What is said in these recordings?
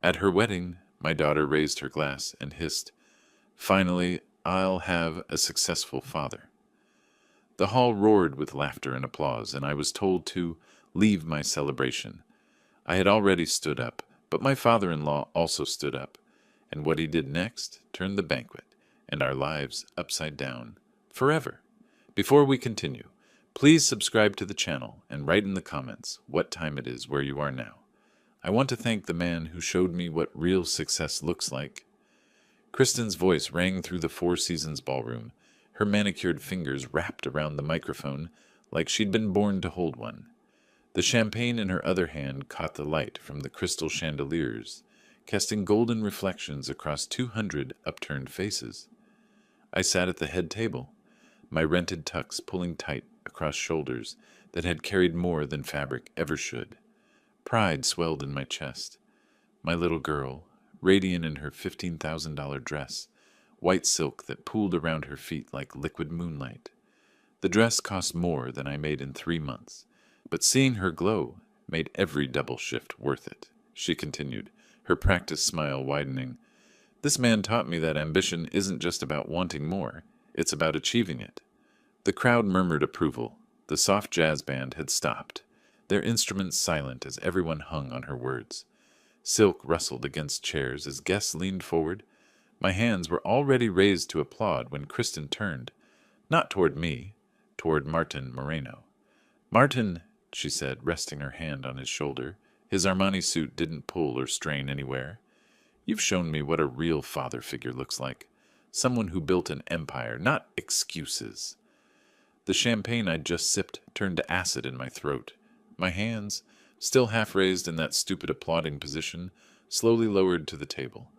At her wedding, my daughter raised her glass and hissed, "Finally, I'll have a successful father." The hall roared with laughter and applause, and I was told to leave my celebration. I had already stood up, but my father-in-law also stood up, and what he did next turned the banquet and our lives upside down forever. Before we continue, please subscribe to the channel and write in the comments what time it is where you are now. I want to thank the man who showed me what real success looks like. Kristen's voice rang through the Four Seasons ballroom, her manicured fingers wrapped around the microphone like she'd been born to hold one. The champagne in her other hand caught the light from the crystal chandeliers, casting golden reflections across 200 upturned faces. I sat at the head table, my rented tux pulling tight across shoulders that had carried more than fabric ever should. Pride swelled in my chest. My little girl, radiant in her $15,000 dress, white silk that pooled around her feet like liquid moonlight. The dress cost more than I made in 3 months, but seeing her glow made every double shift worth it. She continued, her practiced smile widening. This man taught me that ambition isn't just about wanting more, it's about achieving it. The crowd murmured approval. The soft jazz band had stopped, their instruments silent as everyone hung on her words. Silk rustled against chairs as guests leaned forward. My hands were already raised to applaud when Kristen turned, not toward me, toward Martin Moreno. "Martin," she said, resting her hand on his shoulder. His Armani suit didn't pull or strain anywhere. "You've shown me what a real father figure looks like. Someone who built an empire, not excuses." The champagne I'd just sipped turned to acid in my throat. My hands, still half raised in that stupid applauding position, slowly lowered to the table.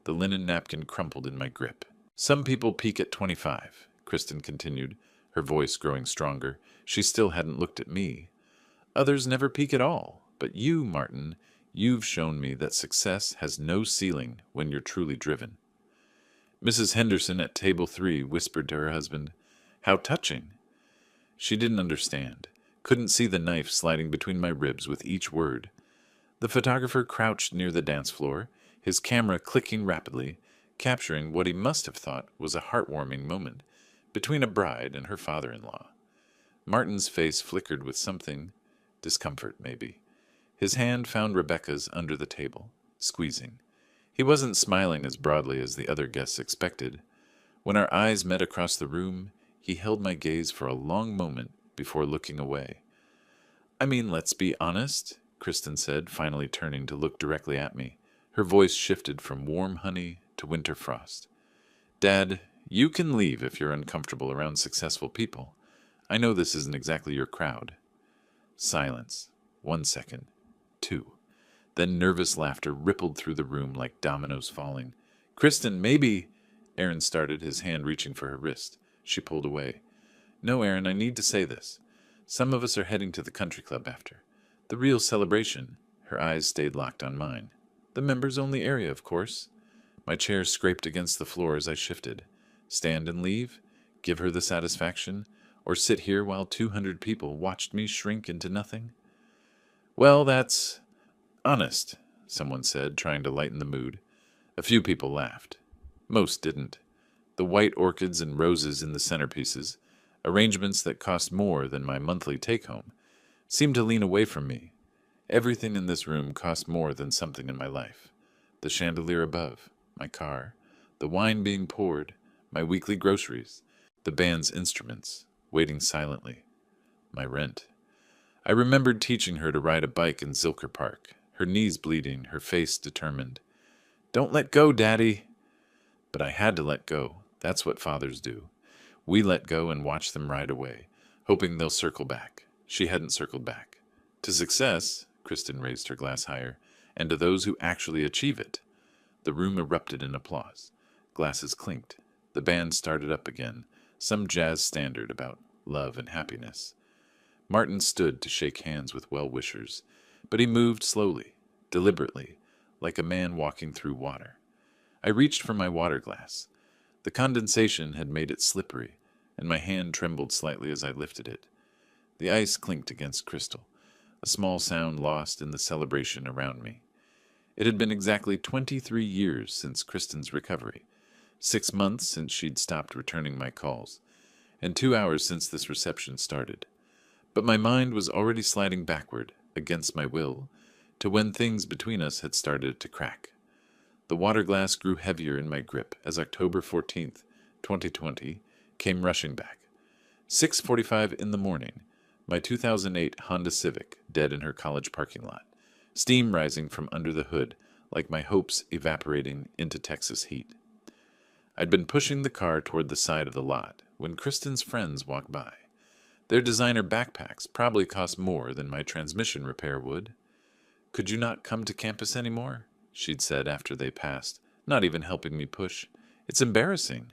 The linen napkin crumpled in my grip. "Some people peak at 25, Kristen continued, her voice growing stronger. She still hadn't looked at me. "Others never peak at all. But you, Martin, you've shown me that success has no ceiling when you're truly driven." Mrs. Henderson at table 3 whispered to her husband, "How touching." She didn't understand, couldn't see the knife sliding between my ribs with each word. The photographer crouched near the dance floor, his camera clicking rapidly, capturing what he must have thought was a heartwarming moment between a bride and her father-in-law. Martin's face flickered with something, discomfort maybe. His hand found Rebecca's under the table, squeezing. He wasn't smiling as broadly as the other guests expected. When our eyes met across the room, he held my gaze for a long moment before looking away. "I mean, let's be honest," Kristen said, finally turning to look directly at me. Her voice shifted from warm honey to winter frost. "Dad, you can leave if you're uncomfortable around successful people. I know this isn't exactly your crowd." Silence. 1 second. 2. Then nervous laughter rippled through the room like dominoes falling. "Kristen, maybe—" Aaron started, his hand reaching for her wrist. She pulled away. "No, Aaron, I need to say this. Some of us are heading to the country club after. The real celebration." Her eyes stayed locked on mine. "The members-only area, of course." My chair scraped against the floor as I shifted. Stand and leave? Give her the satisfaction? Or sit here while 200 people watched me shrink into nothing? "Well, that's honest," someone said, trying to lighten the mood. A few people laughed. Most didn't. The white orchids and roses in the centerpieces, arrangements that cost more than my monthly take-home, seemed to lean away from me. Everything in this room cost more than something in my life. The chandelier above, my car, the wine being poured, my weekly groceries, the band's instruments, waiting silently, my rent. I remembered teaching her to ride a bike in Zilker Park, her knees bleeding, her face determined. "Don't let go, Daddy." But I had to let go. That's what fathers do. We let go and watch them ride away, hoping they'll circle back. She hadn't circled back. "To success," Kristen raised her glass higher, "and to those who actually achieve it." The room erupted in applause. Glasses clinked. The band started up again, some jazz standard about love and happiness. Martin stood to shake hands with well-wishers, but he moved slowly, deliberately, like a man walking through water. I reached for my water glass. The condensation had made it slippery, and my hand trembled slightly as I lifted it. The ice clinked against crystal, a small sound lost in the celebration around me. It had been exactly 23 years since Kristen's recovery, 6 months since she'd stopped returning my calls, and 2 hours since this reception started. But my mind was already sliding backward, against my will, to when things between us had started to crack. The water glass grew heavier in my grip as October 14th, 2020, came rushing back. 6:45 in the morning, my 2008 Honda Civic dead in her college parking lot, steam rising from under the hood like my hopes evaporating into Texas heat. I'd been pushing the car toward the side of the lot when Kristen's friends walked by. Their designer backpacks probably cost more than my transmission repair would. "Could you not come to campus anymore?" she'd said after they passed, not even helping me push. "It's embarrassing."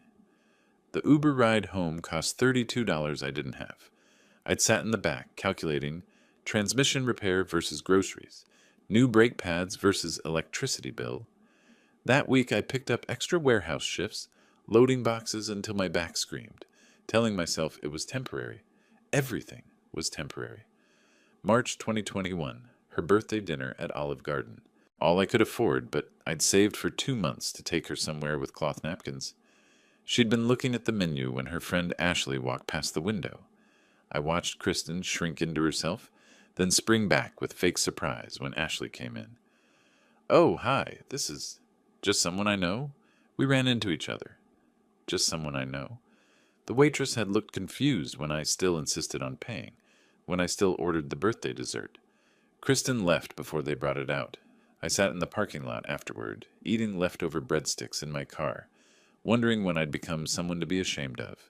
The Uber ride home cost $32 I didn't have. I'd sat in the back, calculating transmission repair versus groceries, new brake pads versus electricity bill. That week I picked up extra warehouse shifts, loading boxes until my back screamed, telling myself it was temporary. Everything was temporary. March 2021, her birthday dinner at Olive Garden. All I could afford, but I'd saved for 2 months to take her somewhere with cloth napkins. She'd been looking at the menu when her friend Ashley walked past the window. I watched Kristen shrink into herself, then spring back with fake surprise when Ashley came in. "Oh, hi, this is just someone I know? We ran into each other." Just someone I know. The waitress had looked confused when I still insisted on paying, when I still ordered the birthday dessert. Kristen left before they brought it out. I sat in the parking lot afterward, eating leftover breadsticks in my car, wondering when I'd become someone to be ashamed of.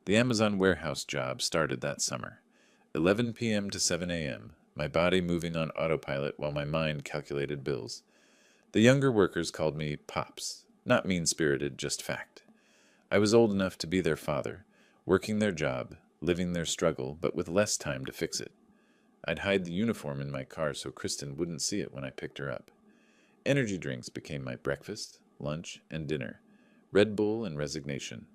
The Amazon warehouse job started that summer. 11 p.m. to 7 a.m., my body moving on autopilot while my mind calculated bills. The younger workers called me Pops, not mean-spirited, just fact. I was old enough to be their father, working their job, living their struggle, but with less time to fix it. I'd hide the uniform in my car so Kristen wouldn't see it when I picked her up. Energy drinks became my breakfast, lunch, and dinner. Red Bull and resignation.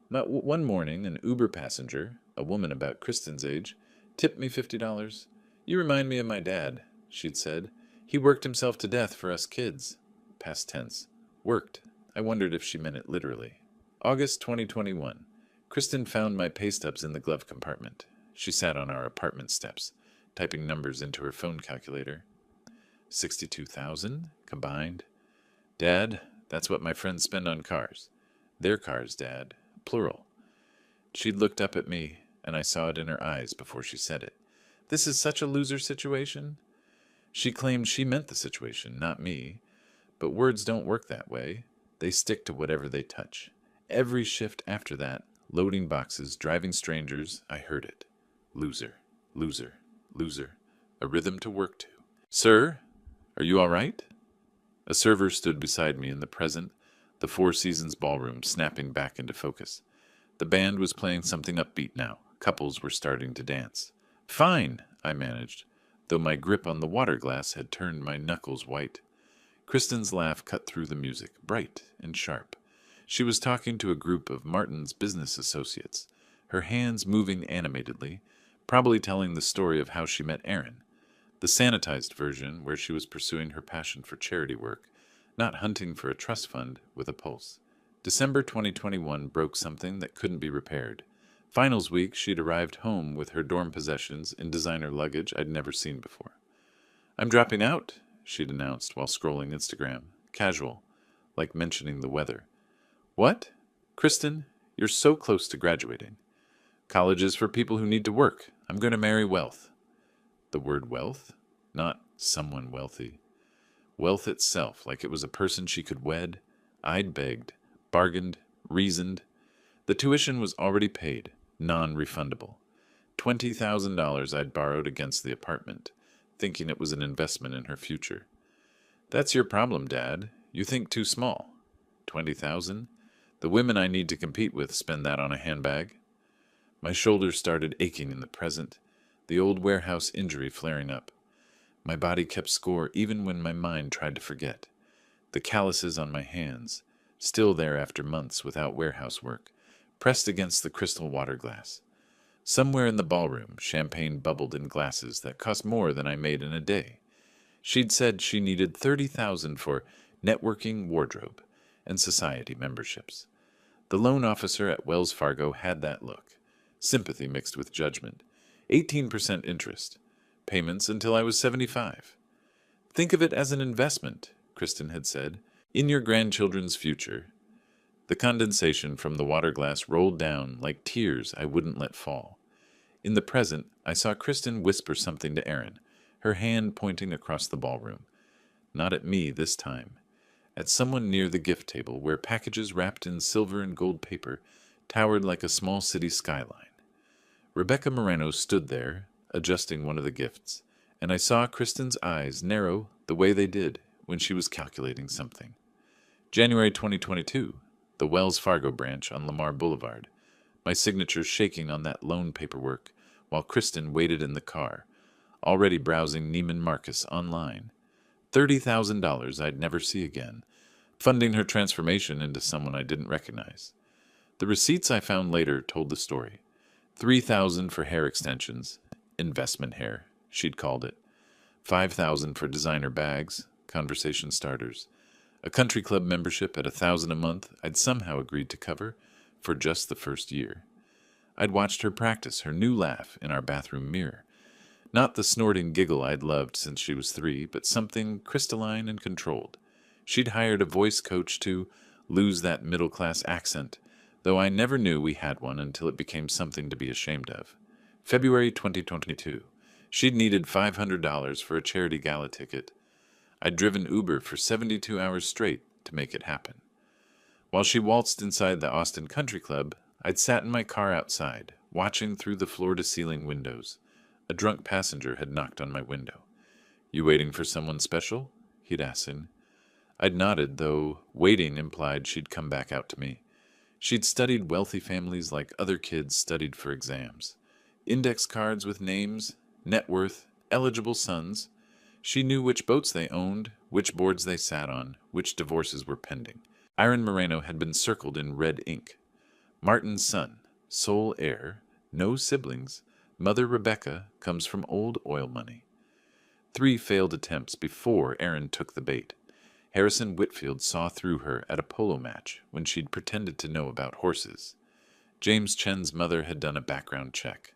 One morning, an Uber passenger, a woman about Kristen's age, tipped me $50. "You remind me of my dad," she'd said. "He worked himself to death for us kids." Past tense. Worked. I wondered if she meant it literally. August 2021. Kristen found my pay stubs in the glove compartment. She sat on our apartment steps, typing numbers into her phone calculator. 62,000 combined. "Dad, that's what my friends spend on cars." "Their cars, Dad. Plural." She'd looked up at me, and I saw it in her eyes before she said it. "This is such a loser situation." She claimed she meant the situation, not me. But words don't work that way. They stick to whatever they touch. Every shift after that, loading boxes, driving strangers, I heard it. Loser, loser, loser. A rhythm to work to. "Sir, are you all right?" A server stood beside me in the present, the Four Seasons ballroom snapping back into focus. The band was playing something upbeat now. Couples were starting to dance. "Fine," I managed, though my grip on the water glass had turned my knuckles white. Kristen's laugh cut through the music, bright and sharp. She was talking to a group of Martin's business associates, her hands moving animatedly, probably telling the story of how she met Aaron. The sanitized version, where she was pursuing her passion for charity work, not hunting for a trust fund with a pulse. December 2021 broke something that couldn't be repaired. Finals week, she'd arrived home with her dorm possessions in designer luggage I'd never seen before. "I'm dropping out," she'd announced while scrolling Instagram. Casual, like mentioning the weather. "What? Kristen, you're so close to graduating." "College is for people who need to work. I'm going to marry wealth." The word wealth? Not someone wealthy. Wealth itself, like it was a person she could wed. I'd begged, bargained, reasoned. The tuition was already paid, non-refundable. $20,000 I'd borrowed against the apartment, thinking it was an investment in her future. "That's your problem, Dad. You think too small." 20,000? The women I need to compete with spend that on a handbag. My shoulders started aching in the present, the old warehouse injury flaring up. My body kept score even when my mind tried to forget. The calluses on my hands, still there after months without warehouse work, pressed against the crystal water glass. Somewhere in the ballroom, champagne bubbled in glasses that cost more than I made in a day. She'd said she needed $30,000 for networking, wardrobe, and society memberships. The loan officer at Wells Fargo had that look. Sympathy mixed with judgment. 18% interest. Payments until I was 75. Think of it as an investment, Kristen had said, in your grandchildren's future. The condensation from the water glass rolled down like tears I wouldn't let fall. In the present, I saw Kristen whisper something to Aaron, her hand pointing across the ballroom. Not at me this time. At someone near the gift table where packages wrapped in silver and gold paper towered like a small city skyline. Rebecca Moreno stood there, adjusting one of the gifts, and I saw Kristen's eyes narrow the way they did when she was calculating something. January 2022, the Wells Fargo branch on Lamar Boulevard, my signature shaking on that loan paperwork while Kristen waited in the car, already browsing Neiman Marcus online. $30,000 I'd never see again, funding her transformation into someone I didn't recognize. The receipts I found later told the story. $3,000 for hair extensions, investment hair, she'd called it. $5,000 for designer bags, conversation starters. A country club membership at $1,000 a month I'd somehow agreed to cover for just the first year. I'd watched her practice her new laugh in our bathroom mirror. Not the snorting giggle I'd loved since she was 3, but something crystalline and controlled. She'd hired a voice coach to lose that middle-class accent, though I never knew we had one until it became something to be ashamed of. February 2022. She'd needed $500 for a charity gala ticket. I'd driven Uber for 72 hours straight to make it happen. While she waltzed inside the Austin Country Club, I'd sat in my car outside, watching through the floor-to-ceiling windows. A drunk passenger had knocked on my window. "You waiting for someone special?" he'd asked. I'd nodded, though waiting implied she'd come back out to me. She'd studied wealthy families like other kids studied for exams. Index cards with names, net worth, eligible sons. She knew which boats they owned, which boards they sat on, which divorces were pending. Aaron Moreno had been circled in red ink. Martin's son, sole heir, no siblings, Mother Rebecca comes from old oil money. 3 failed attempts before Aaron took the bait. Harrison Whitfield saw through her at a polo match when she'd pretended to know about horses. James Chen's mother had done a background check.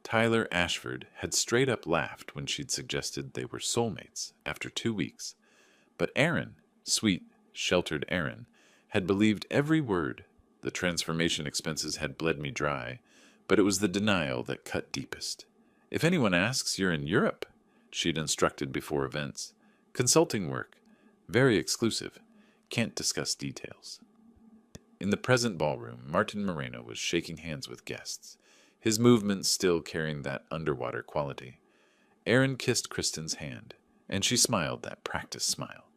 Tyler Ashford had straight up laughed when she'd suggested they were soulmates after 2 weeks. But Aaron, sweet, sheltered Aaron, had believed every word. The transformation expenses had bled me dry, but it was the denial that cut deepest. "If anyone asks, you're in Europe," she'd instructed before events. "Consulting work. Very exclusive. Can't discuss details." In the present ballroom, Martin Moreno was shaking hands with guests, his movements still carrying that underwater quality. Aaron kissed Kristen's hand, and she smiled that practice smile.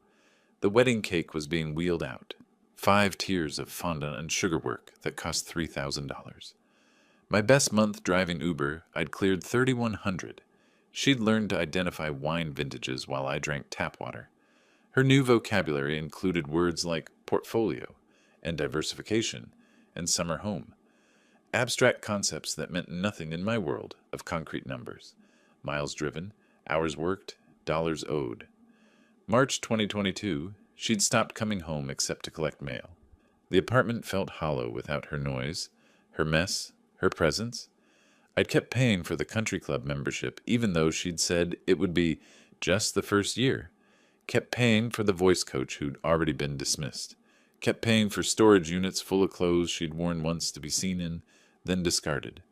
The wedding cake was being wheeled out. 5 tiers of fondant and sugarwork that cost $3,000. My best month driving Uber, I'd cleared $3,100. She'd learned to identify wine vintages while I drank tap water. Her new vocabulary included words like portfolio and diversification and summer home. Abstract concepts that meant nothing in my world of concrete numbers. Miles driven, hours worked, dollars owed. March 2022, she'd stopped coming home except to collect mail. The apartment felt hollow without her noise, her mess, her presence. I'd kept paying for the country club membership even though she'd said it would be just the first year. Kept paying for the voice coach who'd already been dismissed. Kept paying for storage units full of clothes she'd worn once to be seen in, then discarded.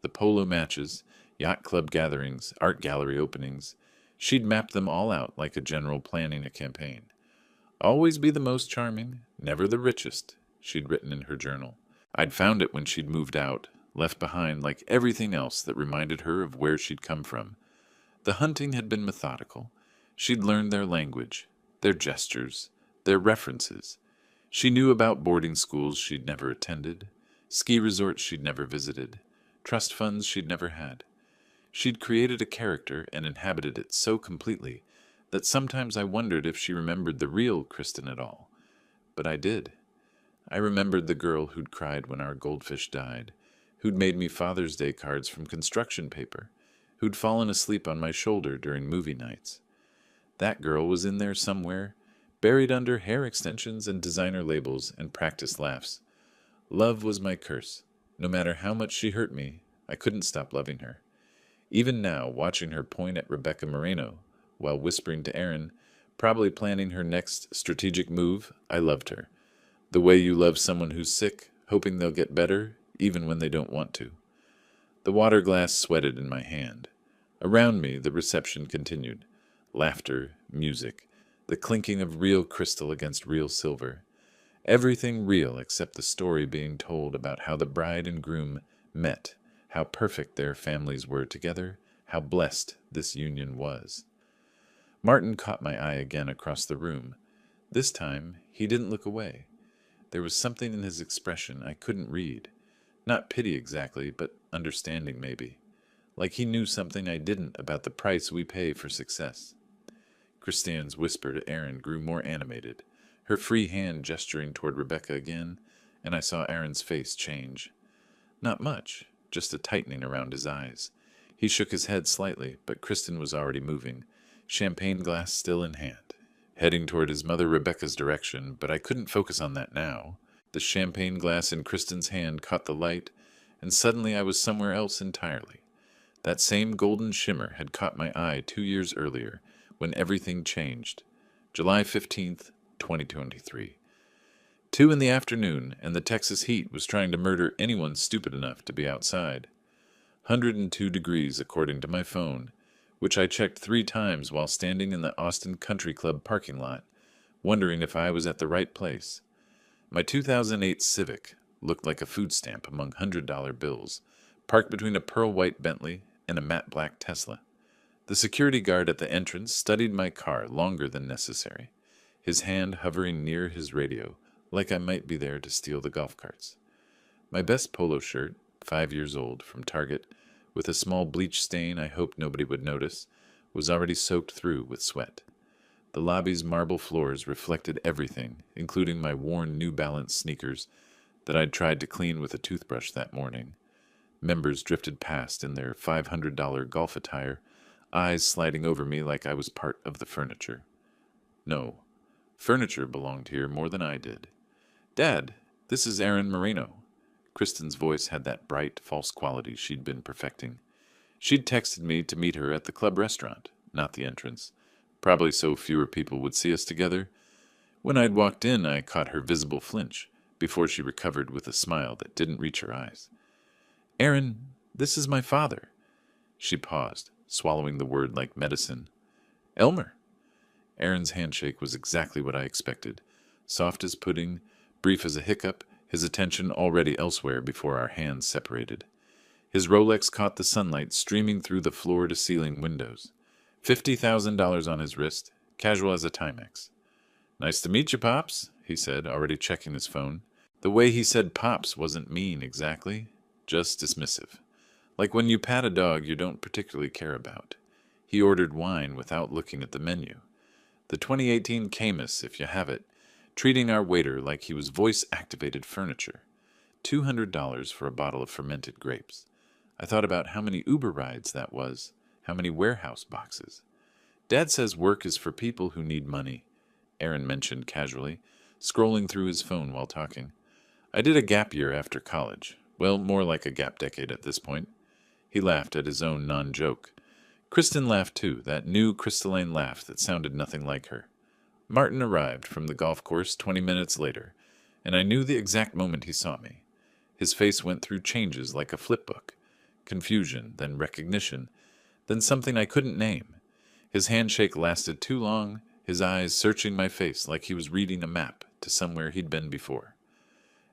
The polo matches, yacht club gatherings, art gallery openings. She'd mapped them all out like a general planning a campaign. "Always be the most charming, never the richest," she'd written in her journal. I'd found it when she'd moved out, left behind like everything else that reminded her of where she'd come from. The hunting had been methodical. She'd learned their language, their gestures, their references. She knew about boarding schools she'd never attended, ski resorts she'd never visited, trust funds she'd never had. She'd created a character and inhabited it so completely that sometimes I wondered if she remembered the real Kristen at all. But I did. I remembered the girl who'd cried when our goldfish died, who'd made me Father's Day cards from construction paper, who'd fallen asleep on my shoulder during movie nights. That girl was in there somewhere, buried under hair extensions and designer labels and practiced laughs. Love was my curse. No matter how much she hurt me, I couldn't stop loving her. Even now, watching her point at Rebecca Moreno, while whispering to Aaron, probably planning her next strategic move, I loved her. The way you love someone who's sick, hoping they'll get better, even when they don't want to. The water glass sweated in my hand. Around me, the reception continued. Laughter, music, the clinking of real crystal against real silver. Everything real except the story being told about how the bride and groom met, how perfect their families were together, how blessed this union was. Martin caught my eye again across the room. This time, he didn't look away. There was something in his expression I couldn't read. Not pity exactly, but understanding maybe. Like he knew something I didn't about the price we pay for success. Christine's whisper to Aaron grew more animated, her free hand gesturing toward Rebecca again, and I saw Aaron's face change. Not much, just a tightening around his eyes. He shook his head slightly, but Kristen was already moving, champagne glass still in hand, heading toward his mother Rebecca's direction, but I couldn't focus on that now. The champagne glass in Kristen's hand caught the light, and suddenly I was somewhere else entirely. That same golden shimmer had caught my eye 2 years earlier, when everything changed. July 15th, 2023. 2 in the afternoon, and the Texas heat was trying to murder anyone stupid enough to be outside. 102 degrees according to my phone, which I checked 3 times while standing in the Austin Country Club parking lot, wondering if I was at the right place. My 2008 Civic looked like a food stamp among $100 bills, parked between a pearl white Bentley and a matte black Tesla. The security guard at the entrance studied my car longer than necessary, his hand hovering near his radio, like I might be there to steal the golf carts. My best polo shirt, 5 years old, from Target, with a small bleach stain I hoped nobody would notice, was already soaked through with sweat. The lobby's marble floors reflected everything, including my worn New Balance sneakers that I'd tried to clean with a toothbrush that morning. Members drifted past in their $500 golf attire, eyes sliding over me like I was part of the furniture. No, furniture belonged here more than I did. "Dad, this is Aaron Moreno." Kristen's voice had that bright, false quality she'd been perfecting. She'd texted me to meet her at the club restaurant, not the entrance, probably so fewer people would see us together. When I'd walked in, I caught her visible flinch, before she recovered with a smile that didn't reach her eyes. "Aaron, this is my father." She paused, swallowing the word like medicine. "Elmer." Aaron's handshake was exactly what I expected. Soft as pudding, brief as a hiccup, his attention already elsewhere before our hands separated. His Rolex caught the sunlight streaming through the floor-to-ceiling windows. $50,000 on his wrist, casual as a Timex. "Nice to meet you, Pops," he said, already checking his phone. The way he said Pops wasn't mean exactly, just dismissive. Like when you pat a dog you don't particularly care about. He ordered wine without looking at the menu. The 2018 Camus, if you have it, treating our waiter like he was voice-activated furniture. $200 for a bottle of fermented grapes. I thought about how many Uber rides that was, how many warehouse boxes. "Dad says work is for people who need money," Aaron mentioned casually, scrolling through his phone while talking. "I did a gap year after college. Well, more like a gap decade at this point." He laughed at his own non-joke. Kristen laughed too, that new crystalline laugh that sounded nothing like her. Martin arrived from the golf course 20 minutes later, and I knew the exact moment he saw me. His face went through changes like a flipbook. Confusion, then recognition, then something I couldn't name. His handshake lasted too long, his eyes searching my face like he was reading a map to somewhere he'd been before.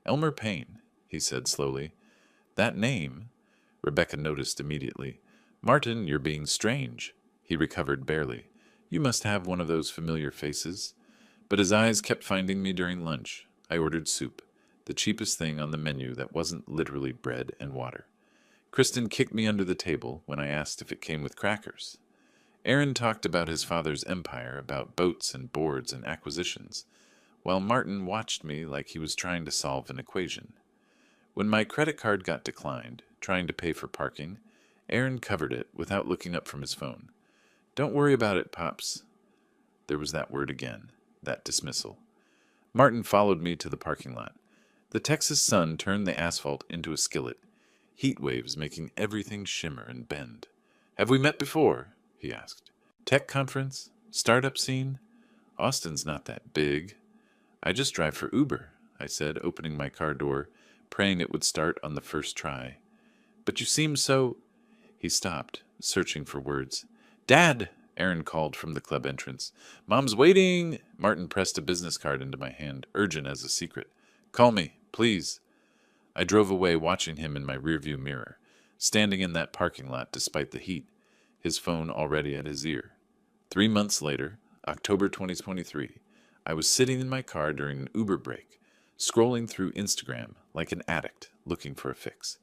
"Elmer Payne," he said slowly. "That name," Rebecca noticed immediately. "Martin, you're being strange." He recovered barely. "You must have one of those familiar faces." But his eyes kept finding me during lunch. I ordered soup, the cheapest thing on the menu that wasn't literally bread and water. Kristen kicked me under the table when I asked if it came with crackers. Aaron talked about his father's empire, about boats and boards and acquisitions, while Martin watched me like he was trying to solve an equation. When my credit card got declined, trying to pay for parking, Aaron covered it without looking up from his phone. "Don't worry about it, Pops." There was that word again, that dismissal. Martin followed me to the parking lot. The Texas sun turned the asphalt into a skillet, heat waves making everything shimmer and bend. "Have we met before?" he asked. "Tech conference? Startup scene? Austin's not that big." "I just drive for Uber," I said, opening my car door, praying it would start on the first try. "But you seem so—" He stopped, searching for words. "Dad!" Aaron called from the club entrance. "Mom's waiting!" Martin pressed a business card into my hand, urgent as a secret. "Call me, please." I drove away, watching him in my rearview mirror, standing in that parking lot despite the heat, his phone already at his ear. 3 months later, October 2023, I was sitting in my car during an Uber break, scrolling through Instagram like an addict looking for a fix.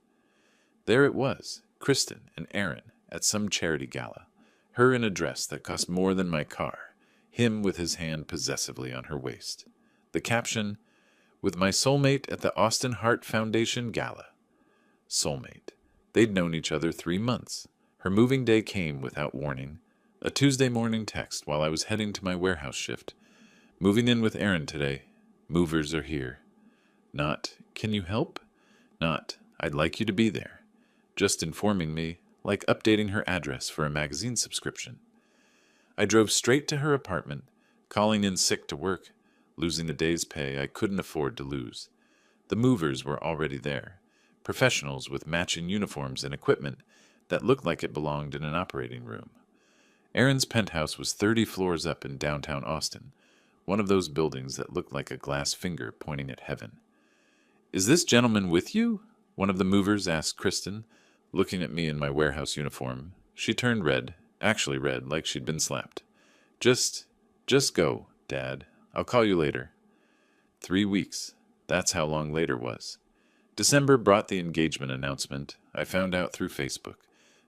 There it was, Kristen and Aaron at some charity gala, her in a dress that cost more than my car, him with his hand possessively on her waist. The caption, "With my soulmate at the Austin Heart Foundation Gala." Soulmate. They'd known each other 3 months. Her moving day came without warning. A Tuesday morning text while I was heading to my warehouse shift. "Moving in with Aaron today. Movers are here." Not, "Can you help?" Not, "I'd like you to be there." Just informing me, like updating her address for a magazine subscription. I drove straight to her apartment, calling in sick to work, losing a day's pay I couldn't afford to lose. The movers were already there, professionals with matching uniforms and equipment that looked like it belonged in an operating room. Aaron's penthouse was 30 floors up in downtown Austin, one of those buildings that looked like a glass finger pointing at heaven. "Is this gentleman with you?" one of the movers asked Kristen, looking at me in my warehouse uniform. She turned red, actually red, like she'd been slapped. Just go, Dad. I'll call you later." 3 weeks. That's how long later was. December brought the engagement announcement I found out through Facebook.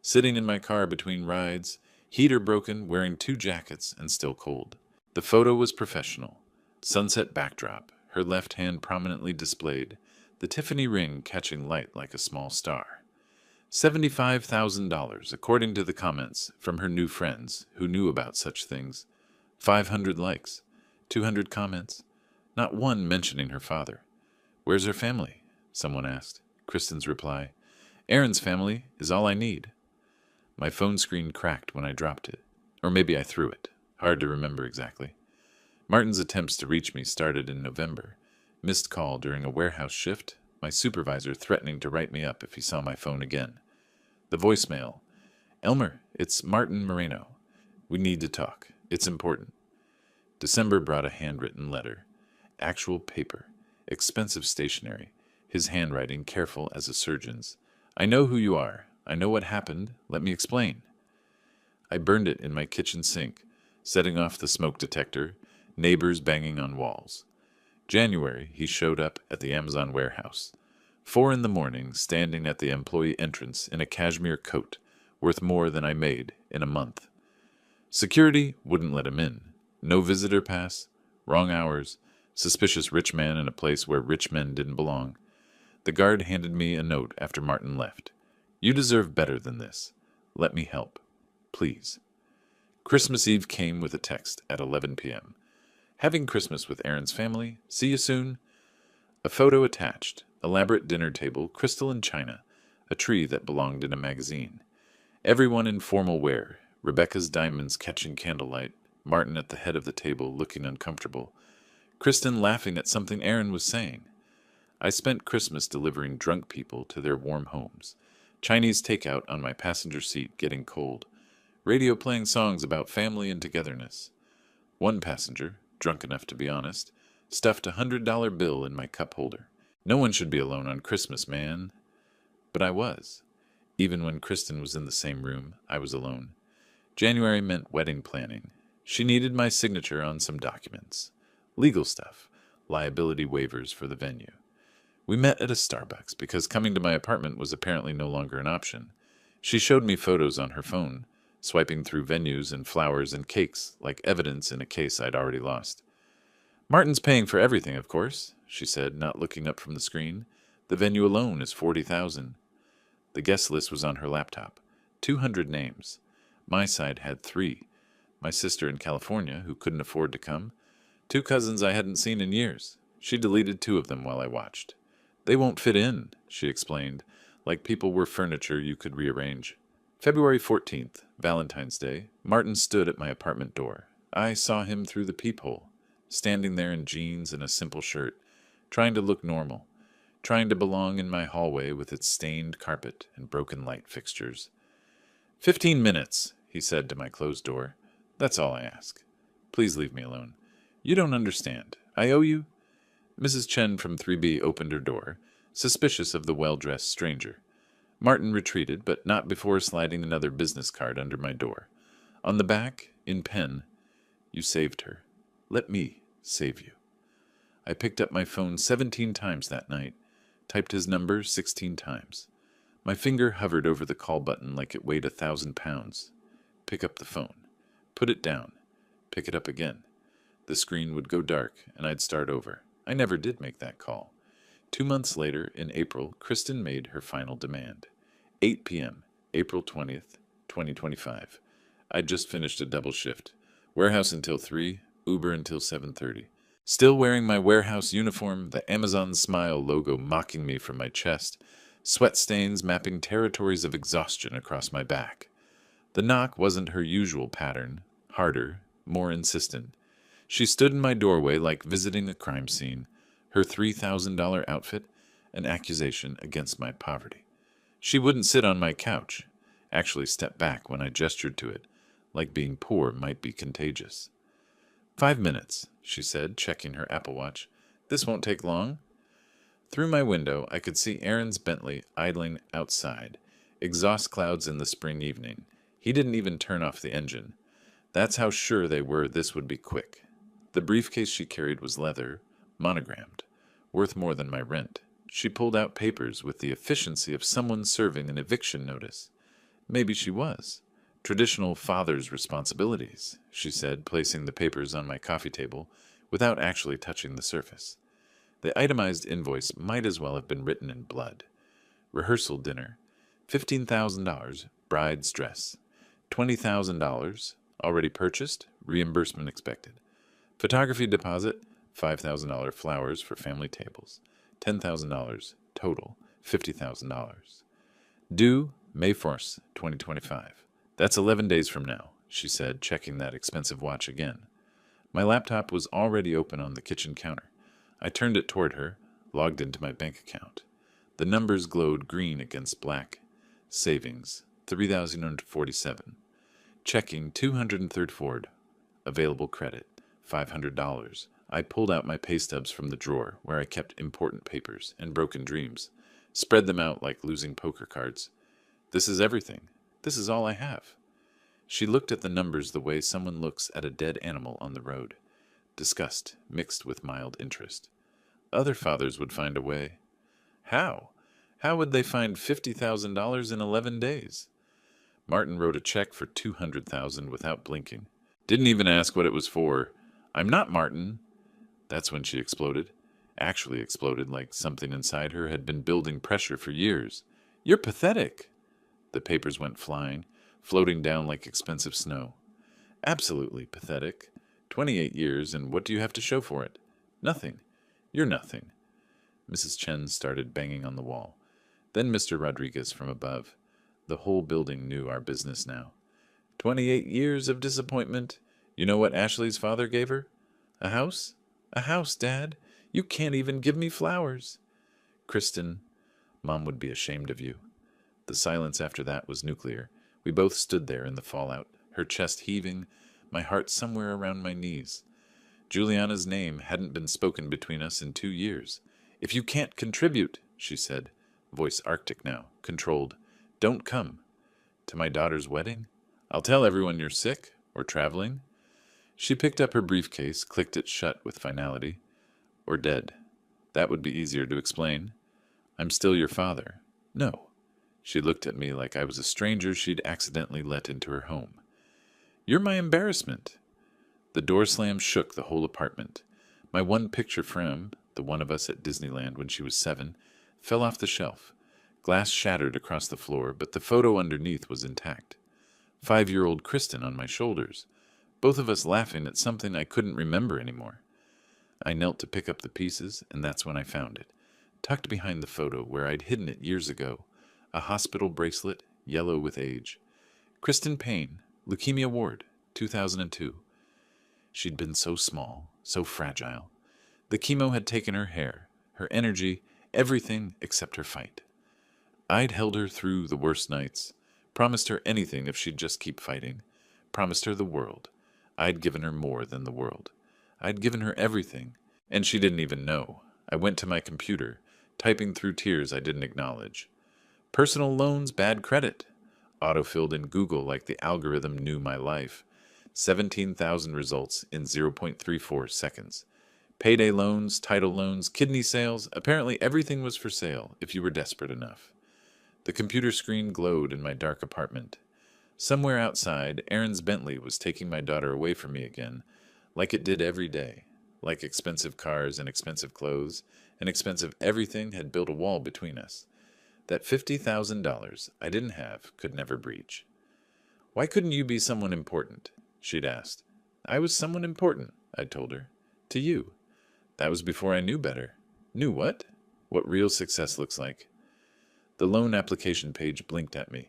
Sitting in my car between rides, heater broken, wearing 2 jackets, and still cold. The photo was professional. Sunset backdrop, her left hand prominently displayed, the Tiffany ring catching light like a small star. $75,000, according to the comments from her new friends who knew about such things. 500 likes, 200 comments, not one mentioning her father. "Where's her family?" someone asked. Kristen's reply, "Aaron's family is all I need." My phone screen cracked when I dropped it. Or maybe I threw it. Hard to remember exactly. Martin's attempts to reach me started in November. Missed call during a warehouse shift, my supervisor threatening to write me up if he saw my phone again. The voicemail, "Elmer, it's Martin Moreno. We need to talk. It's important." December brought a handwritten letter. Actual paper. Expensive stationery. His handwriting careful as a surgeon's. "I know who you are. I know what happened. Let me explain." I burned it in my kitchen sink, setting off the smoke detector, neighbors banging on walls. January, he showed up at the Amazon warehouse. 4 a.m, standing at the employee entrance in a cashmere coat, worth more than I made in a month. Security wouldn't let him in. No visitor pass, wrong hours, suspicious rich man in a place where rich men didn't belong. The guard handed me a note after Martin left. "You deserve better than this. Let me help. Please." Christmas Eve came with a text at 11 p.m. "Having Christmas with Aaron's family. See you soon." A photo attached. Elaborate dinner table, crystal and china. A tree that belonged in a magazine. Everyone in formal wear. Rebecca's diamonds catching candlelight. Martin at the head of the table, looking uncomfortable. Kristen laughing at something Aaron was saying. I spent Christmas delivering drunk people to their warm homes. Chinese takeout on my passenger seat getting cold. Radio playing songs about family and togetherness. One passenger, drunk enough to be honest, stuffed $100 bill in my cup holder. No one should be alone on Christmas, man. But I was. Even when Kristen was in the same room, I was alone. January meant wedding planning. She needed my signature on some documents. Legal stuff. Liability waivers for the venue. We met at a Starbucks because coming to my apartment was apparently no longer an option. She showed me photos on her phone, swiping through venues and flowers and cakes like evidence in a case I'd already lost. "Martin's paying for everything, of course," she said, not looking up from the screen. "The venue alone is $40,000. The guest list was on her laptop. 200 names. My side had 3. my sister in California, who couldn't afford to come, 2 cousins I hadn't seen in years. She deleted 2 of them while I watched. They won't fit in, she explained, like people were furniture you could rearrange. February 14th, Valentine's Day, Martin stood at my apartment door. I saw him through the peephole, standing there in jeans and a simple shirt, trying to look normal, trying to belong in my hallway with its stained carpet and broken light fixtures. 15 minutes, he said to my closed door. That's all I ask. Please leave me alone. You don't understand. I owe you. Mrs. Chen from 3B opened her door, suspicious of the well-dressed stranger. Martin retreated, but not before sliding another business card under my door. On the back, in pen, "You saved her. Let me save you." I picked up my phone 17 times that night, typed his number 16 times. My finger hovered over the call button like it weighed 1,000 pounds. Pick up the phone. Put it down. Pick it up again. The screen would go dark, and I'd start over. I never did make that call. 2 months later, in April, Kristen made her final demand. 8 p.m., April 20th, 2025. I'd just finished a double shift. Warehouse until 3, Uber until 7:30. Still wearing my warehouse uniform, the Amazon Smile logo mocking me from my chest, sweat stains mapping territories of exhaustion across my back. The knock wasn't her usual pattern, harder, more insistent. She stood in my doorway like visiting a crime scene, her $3,000 outfit an accusation against my poverty. She wouldn't sit on my couch, actually stepped back when I gestured to it, like being poor might be contagious. 5 minutes, she said, checking her Apple Watch. This won't take long. Through my window, I could see Aaron's Bentley idling outside, exhaust clouds in the spring evening. He didn't even turn off the engine. That's how sure they were this would be quick. The briefcase she carried was leather, monogrammed, worth more than my rent. She pulled out papers with the efficiency of someone serving an eviction notice. Maybe she was. Traditional father's responsibilities, she said, placing the papers on my coffee table without actually touching the surface. The itemized invoice might as well have been written in blood. Rehearsal dinner, $15,000, bride's dress. $20,000, already purchased, reimbursement expected. Photography deposit, $5,000 flowers for family tables. $10,000, total, $50,000. Due, May 1st, 2025. That's 11 days from now, she said, checking that expensive watch again. My laptop was already open on the kitchen counter. I turned it toward her, logged into my bank account. The numbers glowed green against black. Savings, $3,047. Checking 203rd Ford. Available credit, $500. I pulled out my pay stubs from the drawer where I kept important papers and broken dreams, spread them out like losing poker cards. This is everything. This is all I have. She looked at the numbers the way someone looks at a dead animal on the road. Disgust mixed with mild interest. Other fathers would find a way. How? How would they find $50,000 in 11 days? Martin wrote a check for $200,000 without blinking. Didn't even ask what it was for. I'm not Martin. That's when she exploded. Actually exploded like something inside her had been building pressure for years. You're pathetic. The papers went flying, floating down like expensive snow. Absolutely pathetic. 28 years, and what do you have to show for it? Nothing. You're nothing. Mrs. Chen started banging on the wall. Then Mr. Rodriguez from above. The whole building knew our business now. 28 years of disappointment. You know what Ashley's father gave her? A house? A house, Dad. You can't even give me flowers. Kristen, Mom would be ashamed of you. The silence after that was nuclear. We both stood there in the fallout, her chest heaving, my heart somewhere around my knees. Juliana's name hadn't been spoken between us in 2 years. If you can't contribute, she said, voice arctic now, controlled, don't come. To my daughter's wedding? I'll tell everyone you're sick or traveling. She picked up her briefcase, clicked it shut with finality. Or dead. That would be easier to explain. I'm still your father. No. She looked at me like I was a stranger she'd accidentally let into her home. You're my embarrassment. The door slam shook the whole apartment. My one picture frame, the one of us at Disneyland when she was 7, fell off the shelf. Glass shattered across the floor, but the photo underneath was intact. 5-year-old Kristen on my shoulders. both of us laughing at something I couldn't remember anymore. I knelt to pick up the pieces, and that's when I found it, tucked behind the photo where I'd hidden it years ago, a hospital bracelet, yellow with age. Kristen Payne, Leukemia Ward, 2002. She'd been so small, so fragile. The chemo had taken her hair, her energy, everything except her fight. I'd held her through the worst nights, promised her anything if she'd just keep fighting, promised her the world. I'd given her more than the world. I'd given her everything, and she didn't even know. I went to my computer, typing through tears I didn't acknowledge. Personal loans, bad credit. Autofilled in Google like the algorithm knew my life. 17,000 results in 0.34 seconds. Payday loans, title loans, kidney sales. Apparently everything was for sale if you were desperate enough. The computer screen glowed in my dark apartment. Somewhere outside, Aaron's Bentley was taking my daughter away from me again, like it did every day. Like expensive cars and expensive clothes and expensive everything had built a wall between us. That $50,000 I didn't have could never breach. "Why couldn't you be someone important?" she'd asked. "I was someone important," I'd told her. "To you. That was before I knew better." "Knew what?" "What real success looks like." The loan application page blinked at me,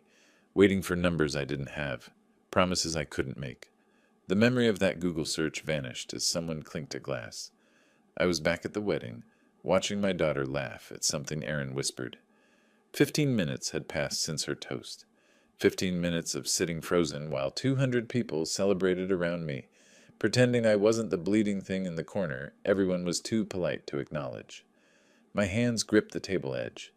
waiting for numbers I didn't have, promises I couldn't make. The memory of that Google search vanished as someone clinked a glass. I was back at the wedding, watching my daughter laugh at something Aaron whispered. 15 minutes had passed since her toast. 15 minutes of sitting frozen while 200 people celebrated around me, pretending I wasn't the bleeding thing in the corner everyone was too polite to acknowledge. My hands gripped the table edge.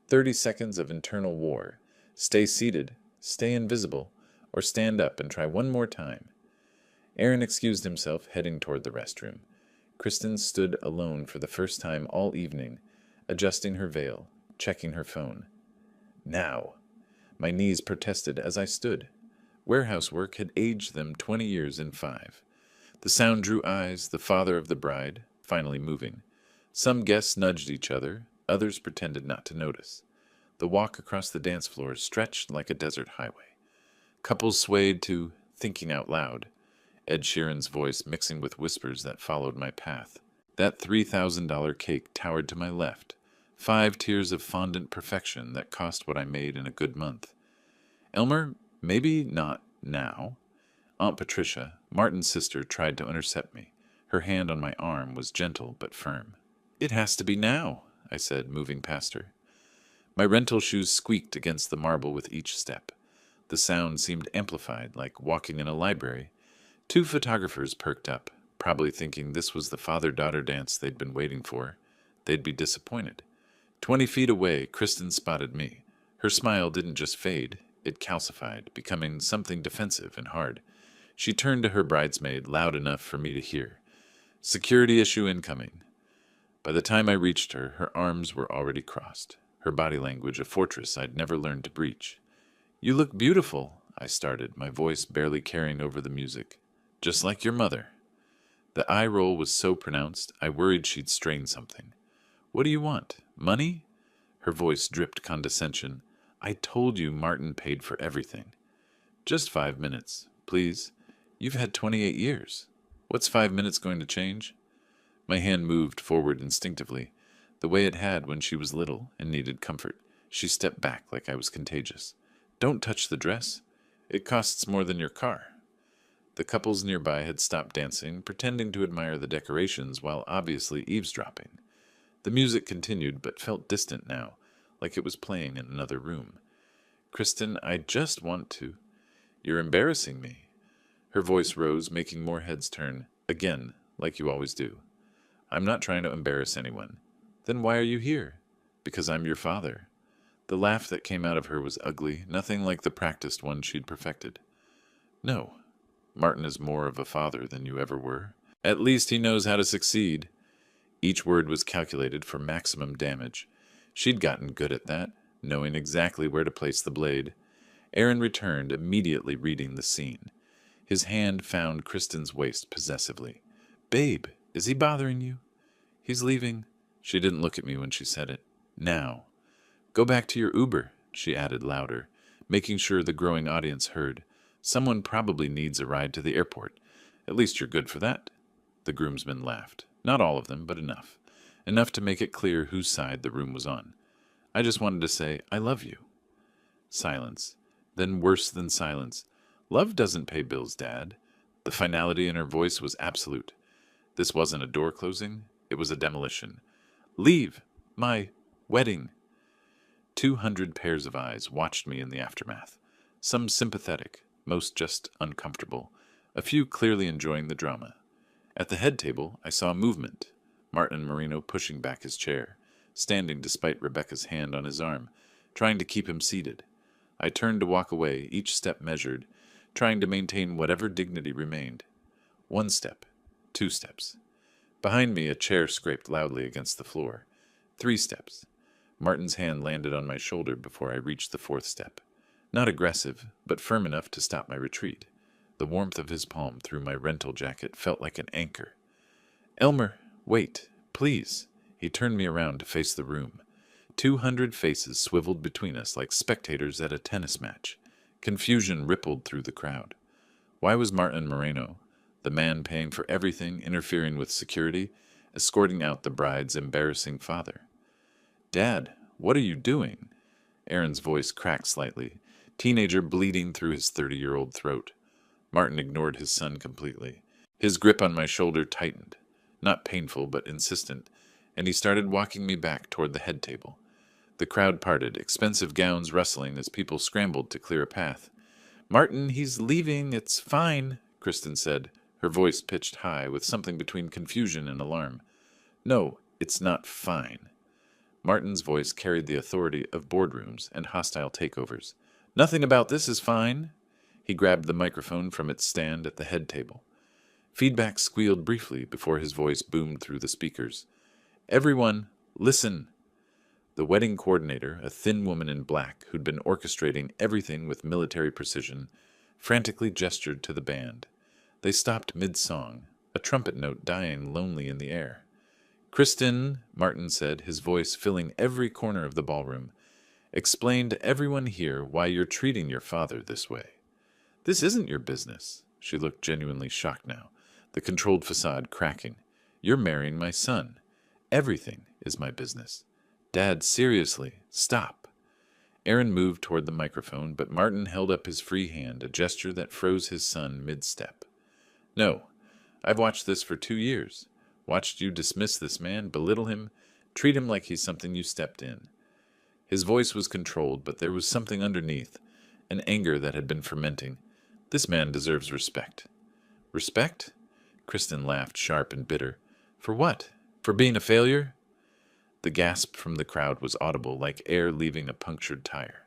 30 seconds of internal war. Stay seated, stay invisible, or stand up and try one more time. Aaron excused himself, heading toward the restroom. Kristen stood alone for the first time all evening, adjusting her veil, checking her phone. Now. My knees protested as I stood. Warehouse work had aged them 20 years in 5. The sound drew eyes, the father of the bride, finally moving. Some guests nudged each other, others pretended not to notice. The walk across the dance floor stretched like a desert highway. Couples swayed to "Thinking Out Loud," Ed Sheeran's voice mixing with whispers that followed my path. That $3,000 cake towered to my left, 5 tiers of fondant perfection that cost what I made in a good month. Elmer, maybe not now. Aunt Patricia, Martin's sister, tried to intercept me. Her hand on my arm was gentle but firm. "It has to be now," I said, moving past her. My rental shoes squeaked against the marble with each step. The sound seemed amplified, like walking in a library. 2 photographers perked up, probably thinking this was the father-daughter dance they'd been waiting for. They'd be disappointed. 20 feet away, Kristen spotted me. Her smile didn't just fade, it calcified, becoming something defensive and hard. She turned to her bridesmaid, loud enough for me to hear. "Security issue incoming." By the time I reached her, her arms were already crossed, her body language a fortress I'd never learned to breach. "You look beautiful," I started, my voice barely carrying over the music. "Just like your mother." The eye roll was so pronounced, I worried she'd strain something. "What do you want? Money?" Her voice dripped condescension. "I told you Martin paid for everything." "Just 5 minutes, please. You've had 28 years. What's 5 minutes going to change?" My hand moved forward instinctively, the way it had when she was little and needed comfort. She stepped back like I was contagious. "Don't touch the dress. It costs more than your car." The couples nearby had stopped dancing, pretending to admire the decorations while obviously eavesdropping. The music continued, but felt distant now, like it was playing in another room. "Kristen, I just want to—" "You're embarrassing me." Her voice rose, making more heads turn, again, like you always do. "I'm not trying to embarrass anyone." "Then why are you here?" "Because I'm your father." The laugh that came out of her was ugly, nothing like the practiced one she'd perfected. "No. Martin is more of a father than you ever were. At least he knows how to succeed." Each word was calculated for maximum damage. She'd gotten good at that, knowing exactly where to place the blade. Aaron returned, immediately reading the scene. His hand found Kristen's waist possessively. "Babe, is he bothering you?" "He's leaving." She didn't look at me when she said it. "Now." "Go back to your Uber," she added louder, making sure the growing audience heard. "Someone probably needs a ride to the airport. At least you're good for that. The groomsmen laughed. Not all of them, but enough. Enough to make it clear whose side the room was on. I just wanted to say, I love you. Silence. Then worse than silence. Love doesn't pay bills, Dad. The finality in her voice was absolute. This wasn't a door closing. It was a demolition. Leave! My wedding! 200 pairs of eyes watched me in the aftermath. Some sympathetic, most just uncomfortable, a few clearly enjoying the drama. At the head table, I saw movement. Martin Marino pushing back his chair, standing despite Rebecca's hand on his arm, trying to keep him seated. I turned to walk away, each step measured, trying to maintain whatever dignity remained. 1 step, 2 steps. Behind me, a chair scraped loudly against the floor. 3 steps. Martin's hand landed on my shoulder before I reached the 4th step. Not aggressive, but firm enough to stop my retreat. The warmth of his palm through my rental jacket felt like an anchor. Elmer, wait, please. He turned me around to face the room. 200 faces swiveled between us like spectators at a tennis match. Confusion rippled through the crowd. Why was Martin Moreno, the man paying for everything, interfering with security, escorting out the bride's embarrassing father? Dad, what are you doing? Aaron's voice cracked slightly, teenager bleeding through his 30-year-old throat. Martin ignored his son completely. His grip on my shoulder tightened, not painful but insistent, and he started walking me back toward the head table. The crowd parted, expensive gowns rustling as people scrambled to clear a path. Martin, he's leaving, it's fine, Kristen said, her voice pitched high with something between confusion and alarm. No, it's not fine. Martin's voice carried the authority of boardrooms and hostile takeovers. Nothing about this is fine. He grabbed the microphone from its stand at the head table. Feedback squealed briefly before his voice boomed through the speakers. Everyone, listen. The wedding coordinator, a thin woman in black who'd been orchestrating everything with military precision, frantically gestured to the band. They stopped mid-song, a trumpet note dying lonely in the air. Kristen, Martin said, his voice filling every corner of the ballroom, explain to everyone here why you're treating your father this way. This isn't your business. She looked genuinely shocked now, the controlled facade cracking. You're marrying my son. Everything is my business. Dad, seriously, stop. Aaron moved toward the microphone, but Martin held up his free hand, a gesture that froze his son mid-step. No, I've watched this for 2 years. Watched you dismiss this man, belittle him, treat him like he's something you stepped in. His voice was controlled, but there was something underneath, an anger that had been fermenting. This man deserves respect. Respect? Kristen laughed, sharp and bitter. For what? For being a failure? The gasp from the crowd was audible, like air leaving a punctured tire.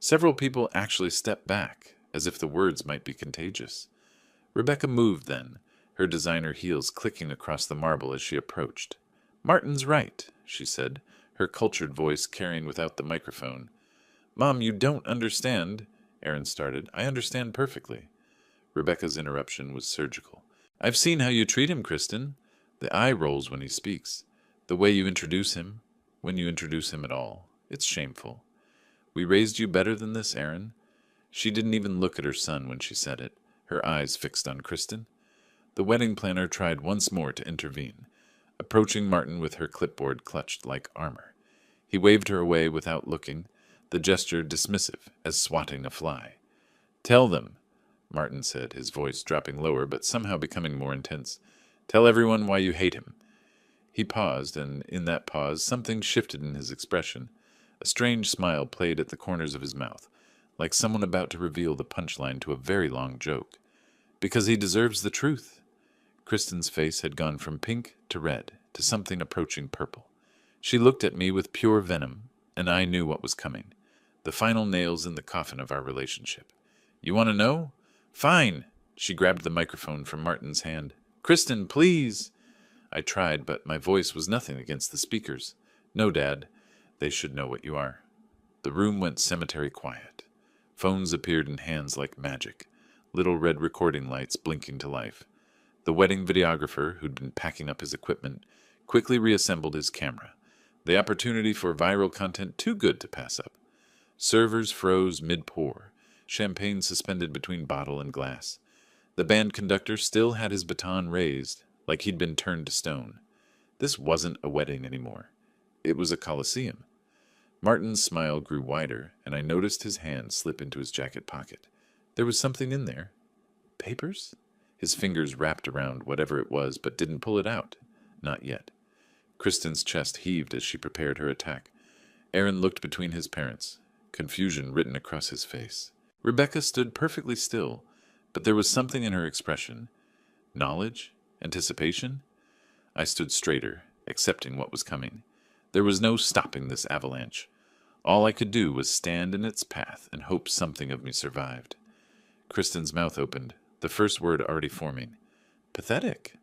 Several people actually stepped back, as if the words might be contagious. Rebecca moved then, her designer heels clicking across the marble as she approached. Martin's right, she said, her cultured voice carrying without the microphone. Mom, you don't understand, Aaron started. I understand perfectly. Rebecca's interruption was surgical. I've seen how you treat him, Kristen. The eye rolls when he speaks. The way you introduce him, when you introduce him at all. It's shameful. We raised you better than this, Aaron. She didn't even look at her son when she said it, her eyes fixed on Kristen. The wedding planner tried once more to intervene, approaching Martin with her clipboard clutched like armor. He waved her away without looking, the gesture dismissive as swatting a fly. Tell them, Martin said, his voice dropping lower but somehow becoming more intense. Tell everyone why you hate him. He paused, and in that pause something shifted in his expression. A strange smile played at the corners of his mouth, like someone about to reveal the punchline to a very long joke. Because he deserves the truth. Kristen's face had gone from pink to red to something approaching purple. She looked at me with pure venom, and I knew what was coming. The final nails in the coffin of our relationship. You want to know? Fine. She grabbed the microphone from Martin's hand. Kristen, please. I tried, but my voice was nothing against the speakers. No, Dad. They should know what you are. The room went cemetery quiet. Phones appeared in hands like magic, little red recording lights blinking to life. The wedding videographer, who'd been packing up his equipment, quickly reassembled his camera. The opportunity for viral content too good to pass up. Servers froze mid-pour, champagne suspended between bottle and glass. The band conductor still had his baton raised, like he'd been turned to stone. This wasn't a wedding anymore. It was a coliseum. Martin's smile grew wider, and I noticed his hand slip into his jacket pocket. There was something in there. Papers? His fingers wrapped around whatever it was, but didn't pull it out. Not yet. Kristen's chest heaved as she prepared her attack. Aaron looked between his parents, confusion written across his face. Rebecca stood perfectly still, but there was something in her expression. Knowledge? Anticipation? I stood straighter, accepting what was coming. There was no stopping this avalanche. All I could do was stand in its path and hope something of me survived. Kristen's mouth opened, the first word already forming. Pathetic.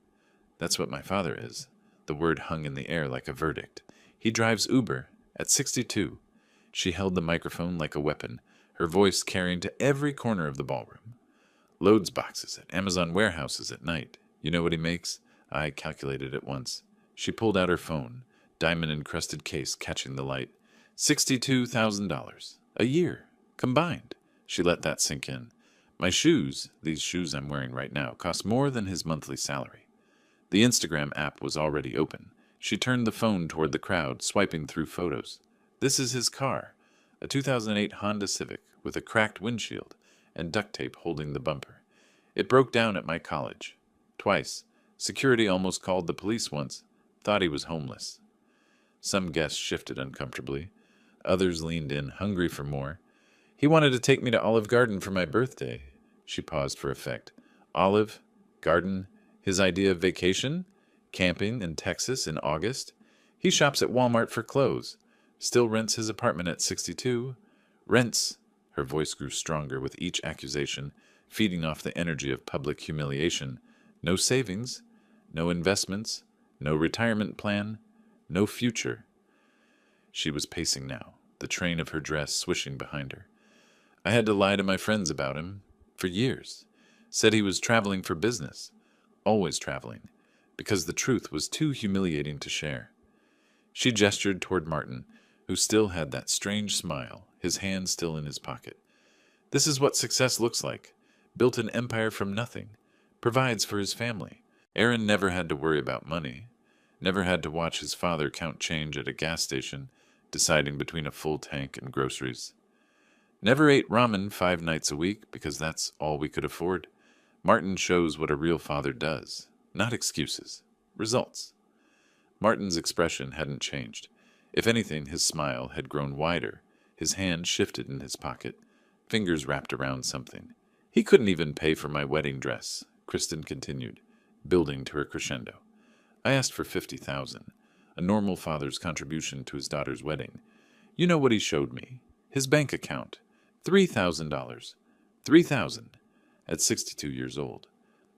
That's what my father is. The word hung in the air like a verdict. He drives Uber, at 62. She held the microphone like a weapon, her voice carrying to every corner of the ballroom. Loads boxes at Amazon warehouses at night. You know what he makes? I calculated at once. She pulled out her phone, diamond-encrusted case catching the light. $62,000. A year. Combined. She let that sink in. My shoes, these shoes I'm wearing right now, cost more than his monthly salary. The Instagram app was already open. She turned the phone toward the crowd, swiping through photos. This is his car, a 2008 Honda Civic with a cracked windshield and duct tape holding the bumper. It broke down at my college. Twice. Security almost called the police once. Thought he was homeless. Some guests shifted uncomfortably. Others leaned in, hungry for more. He wanted to take me to Olive Garden for my birthday. She paused for effect. Olive? Garden? His idea of vacation? Camping in Texas in August? He shops at Walmart for clothes. Still rents his apartment at 62. Rents. Her voice grew stronger with each accusation, feeding off the energy of public humiliation. No savings. No investments. No retirement plan. No future. She was pacing now, the train of her dress swishing behind her. I had to lie to my friends about him. For years. Said he was traveling for business. Always traveling. Because the truth was too humiliating to share. She gestured toward Martin, who still had that strange smile, his hand still in his pocket. This is what success looks like. Built an empire from nothing. Provides for his family. Aaron never had to worry about money. Never had to watch his father count change at a gas station, deciding between a full tank and groceries. Never ate ramen 5 nights a week because that's all we could afford. Martin shows what a real father does. Not excuses. Results. Martin's expression hadn't changed. If anything, his smile had grown wider. His hand shifted in his pocket, fingers wrapped around something. He couldn't even pay for my wedding dress, Kristen continued, building to her crescendo. I asked for $50,000, a normal father's contribution to his daughter's wedding. You know what he showed me? His bank account. $3,000. $3,000. At 62 years old.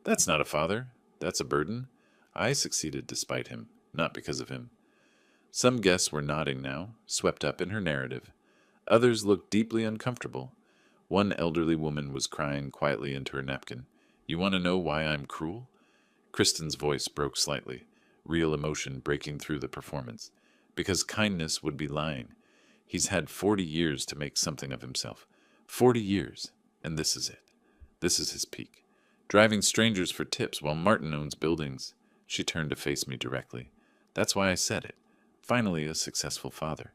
That's not a father. That's a burden. I succeeded despite him, not because of him. Some guests were nodding now, swept up in her narrative. Others looked deeply uncomfortable. One elderly woman was crying quietly into her napkin. You want to know why I'm cruel? Kristen's voice broke slightly, real emotion breaking through the performance. Because kindness would be lying. He's had 40 years to make something of himself. 40 years, and this is it. This is his peak. Driving strangers for tips while Martin owns buildings. She turned to face me directly. That's why I said it. Finally a successful father.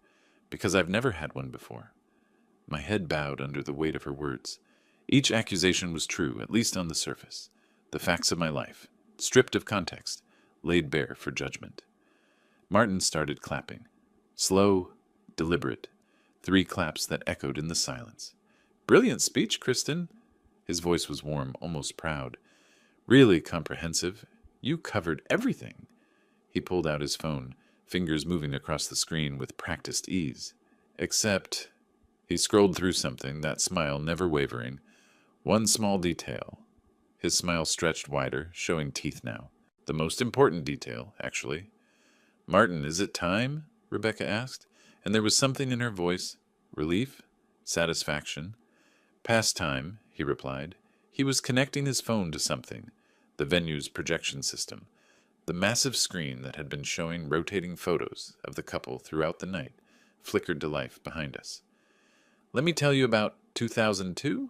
Because I've never had one before. My head bowed under the weight of her words. Each accusation was true, at least on the surface. The facts of my life, stripped of context, laid bare for judgment. Martin started clapping. Slow, deliberate. 3 claps that echoed in the silence. Brilliant speech, Kristen. His voice was warm, almost proud. Really comprehensive. You covered everything. He pulled out his phone, fingers moving across the screen with practiced ease. Except, he scrolled through something, that smile never wavering. One small detail. His smile stretched wider, showing teeth now. The most important detail, actually. Martin, is it time? Rebecca asked, and there was something in her voice. Relief? Satisfaction? Past time, he replied. He was connecting his phone to something, the venue's projection system, the massive screen that had been showing rotating photos of the couple throughout the night, flickered to life behind us. Let me tell you about 2002?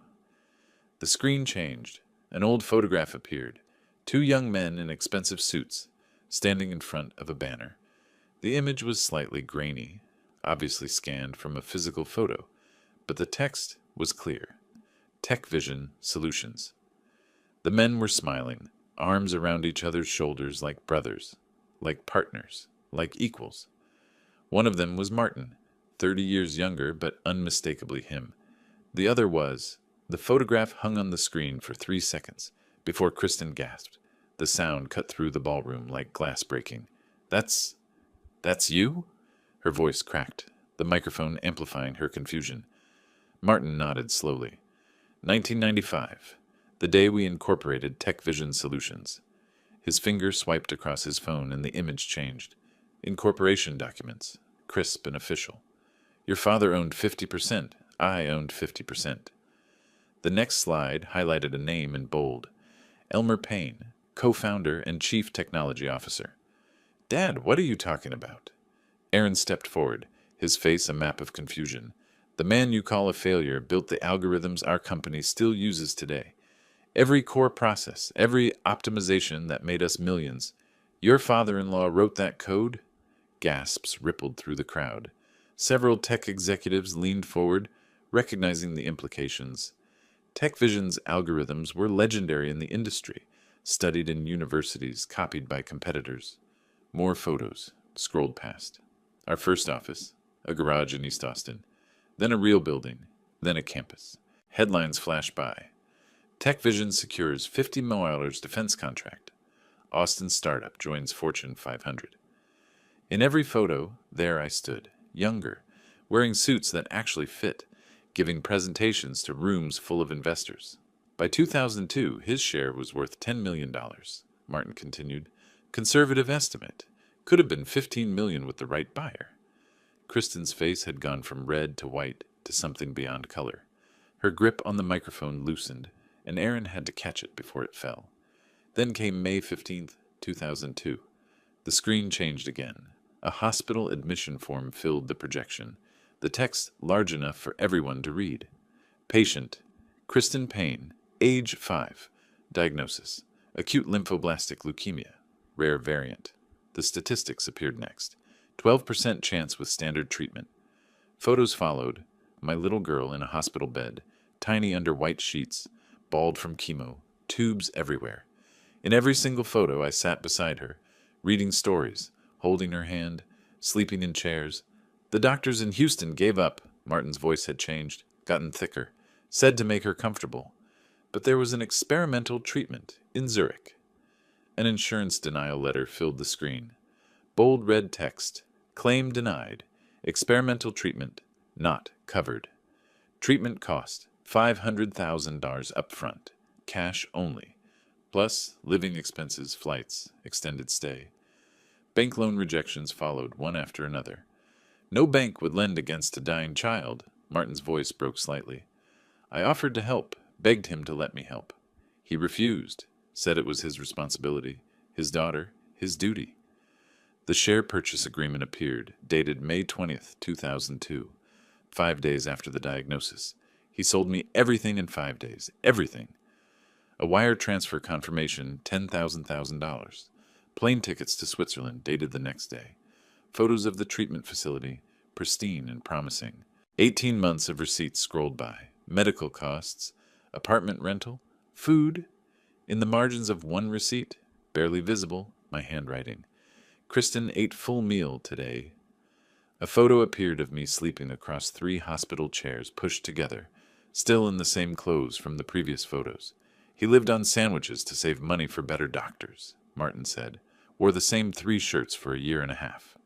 The screen changed. An old photograph appeared. Two young men in expensive suits, standing in front of a banner. The image was slightly grainy, obviously scanned from a physical photo, but the text was clear. Tech Vision Solutions. The men were smiling, arms around each other's shoulders like brothers, like partners, like equals. One of them was Martin, 30 years younger but unmistakably him. The other was. The photograph hung on the screen for 3 seconds before Kristen gasped. The sound cut through the ballroom like glass breaking. That's you?" Her voice cracked, the microphone amplifying her confusion. Martin nodded slowly. 1995, the day we incorporated Tech Vision Solutions. His finger swiped across his phone and the image changed. Incorporation documents, crisp and official. Your father owned 50%, I owned 50%. The next slide highlighted a name in bold. Elmer Payne, co-founder and chief technology officer. "Dad, what are you talking about?" Aaron stepped forward, his face a map of confusion. "The man you call a failure built the algorithms our company still uses today. Every core process, every optimization that made us millions. Your father-in-law wrote that code?" Gasps rippled through the crowd. Several tech executives leaned forward, recognizing the implications. TechVision's algorithms were legendary in the industry, studied in universities, copied by competitors. More photos scrolled past. Our first office, a garage in East Austin, then a real building, then a campus. Headlines flashed by. TechVision secures $50 million defense contract. Austin startup joins Fortune 500. In every photo, there I stood, younger, wearing suits that actually fit, giving presentations to rooms full of investors. By 2002, his share was worth $10 million, Martin continued. Conservative estimate. Could have been $15 million with the right buyer. Kristen's face had gone from red to white to something beyond color. Her grip on the microphone loosened, and Aaron had to catch it before it fell. Then came May 15th, 2002. The screen changed again. A hospital admission form filled the projection, the text large enough for everyone to read. Patient, Kristen Payne, age 5, diagnosis, acute lymphoblastic leukemia, rare variant. The statistics appeared next. 12% chance with standard treatment. Photos followed. My little girl in a hospital bed, tiny under white sheets, bald from chemo, tubes everywhere. In every single photo I sat beside her, reading stories, holding her hand, sleeping in chairs. The doctors in Houston gave up. Martin's voice had changed, gotten thicker, said to make her comfortable. But there was an experimental treatment in Zurich. An insurance denial letter filled the screen. Bold red text. Claim denied. Experimental treatment not covered. Treatment cost $500,000 upfront. Cash only. Plus living expenses, flights, extended stay. Bank loan rejections followed one after another. No bank would lend against a dying child. Martin's voice broke slightly. I offered to help, begged him to let me help. He refused, said it was his responsibility, his daughter, his duty. The share purchase agreement appeared, dated May 20th, 2002, 5 days after the diagnosis. He sold me everything in 5 days, everything. A wire transfer confirmation, $10,000. Plane tickets to Switzerland, dated the next day. Photos of the treatment facility, pristine and promising. 18 months of receipts scrolled by. Medical costs, apartment rental, food. In the margins of one receipt, barely visible, my handwriting. Kristen ate full meal today. A photo appeared of me sleeping across 3 hospital chairs pushed together, still in the same clothes from the previous photos. He lived on sandwiches to save money for better doctors, Martin said. Wore the same 3 shirts for a year and a half.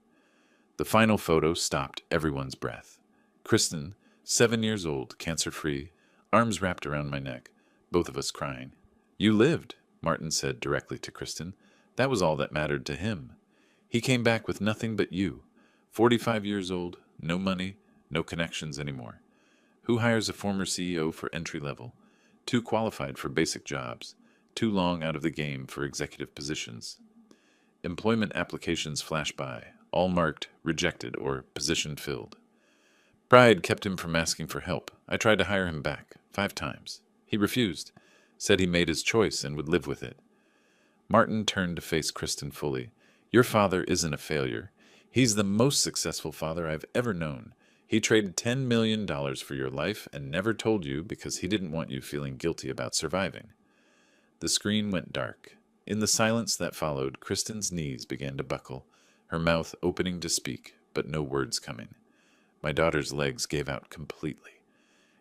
The final photo stopped everyone's breath. Kristen, 7 years old, cancer-free, arms wrapped around my neck, both of us crying. You lived, Martin said directly to Kristen. That was all that mattered to him. He came back with nothing but you. 45 years old, no money, no connections anymore. Who hires a former CEO for entry level? Too qualified for basic jobs, too long out of the game for executive positions. Employment applications flash by, all marked rejected or position filled. Pride kept him from asking for help. I tried to hire him back 5 times. He refused. Said he made his choice and would live with it. Martin turned to face Kristen fully. Your father isn't a failure. He's the most successful father I've ever known. He traded $10 million for your life and never told you because he didn't want you feeling guilty about surviving. The screen went dark. In the silence that followed, Kristen's knees began to buckle, her mouth opening to speak, but no words coming. My daughter's legs gave out completely.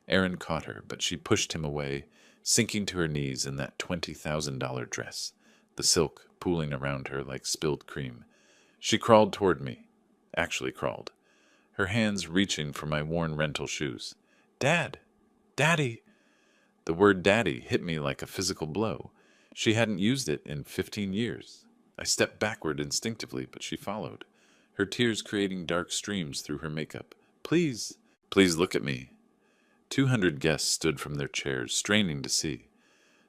Aaron caught her, but she pushed him away, sinking to her knees in that $20,000 dress, the silk pooling around her like spilled cream. She crawled toward me. Actually crawled. Her hands reaching for my worn rental shoes. Dad! Daddy! The word daddy hit me like a physical blow. She hadn't used it in 15 years. I stepped backward instinctively, but she followed, her tears creating dark streams through her makeup. Please, please look at me. 200 guests stood from their chairs, straining to see.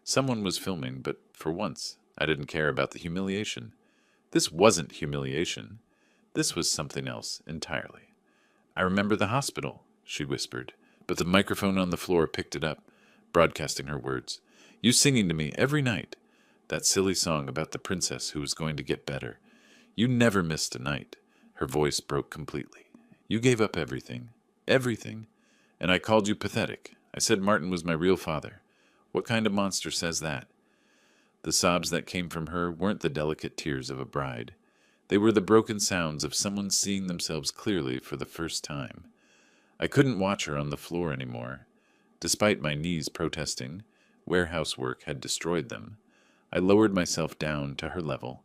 Someone was filming, but for once, I didn't care about the humiliation. This wasn't humiliation. This was something else entirely. I remember the hospital, she whispered, but the microphone on the floor picked it up, broadcasting her words. You singing to me every night. That silly song about the princess who was going to get better. You never missed a night. Her voice broke completely. You gave up everything. Everything. And I called you pathetic. I said Martin was my real father. What kind of monster says that? The sobs that came from her weren't the delicate tears of a bride. They were the broken sounds of someone seeing themselves clearly for the first time. I couldn't watch her on the floor anymore. Despite my knees protesting, warehouse work had destroyed them. I lowered myself down to her level.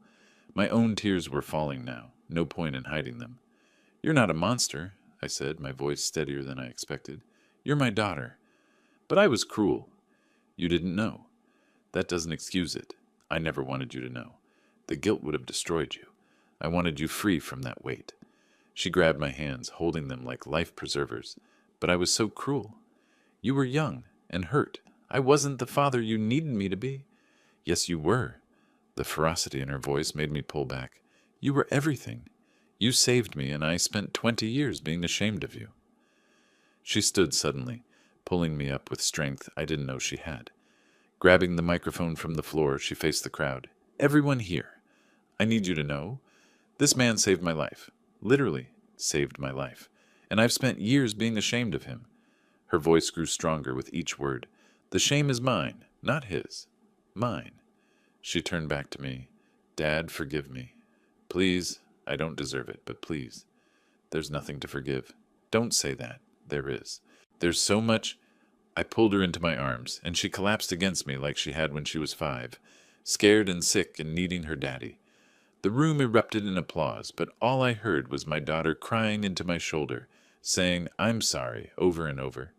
My own tears were falling now, no point in hiding them. You're not a monster, I said, my voice steadier than I expected. You're my daughter. But I was cruel. You didn't know. That doesn't excuse it. I never wanted you to know. The guilt would have destroyed you. I wanted you free from that weight. She grabbed my hands, holding them like life preservers. But I was so cruel. You were young and hurt. I wasn't the father you needed me to be. Yes, you were. The ferocity in her voice made me pull back. You were everything. You saved me, and I spent 20 years being ashamed of you. She stood suddenly, pulling me up with strength I didn't know she had. Grabbing the microphone from the floor, she faced the crowd. Everyone here. I need you to know. This man saved my life. Literally saved my life. And I've spent years being ashamed of him. Her voice grew stronger with each word. The shame is mine, not his. Mine. She turned back to me. Dad, forgive me. Please, I don't deserve it, but please. There's nothing to forgive. Don't say that. There is. There's so much. I pulled her into my arms, and she collapsed against me like she had when she was 5, scared and sick and needing her daddy. The room erupted in applause, but all I heard was my daughter crying into my shoulder, saying, I'm sorry, over and over.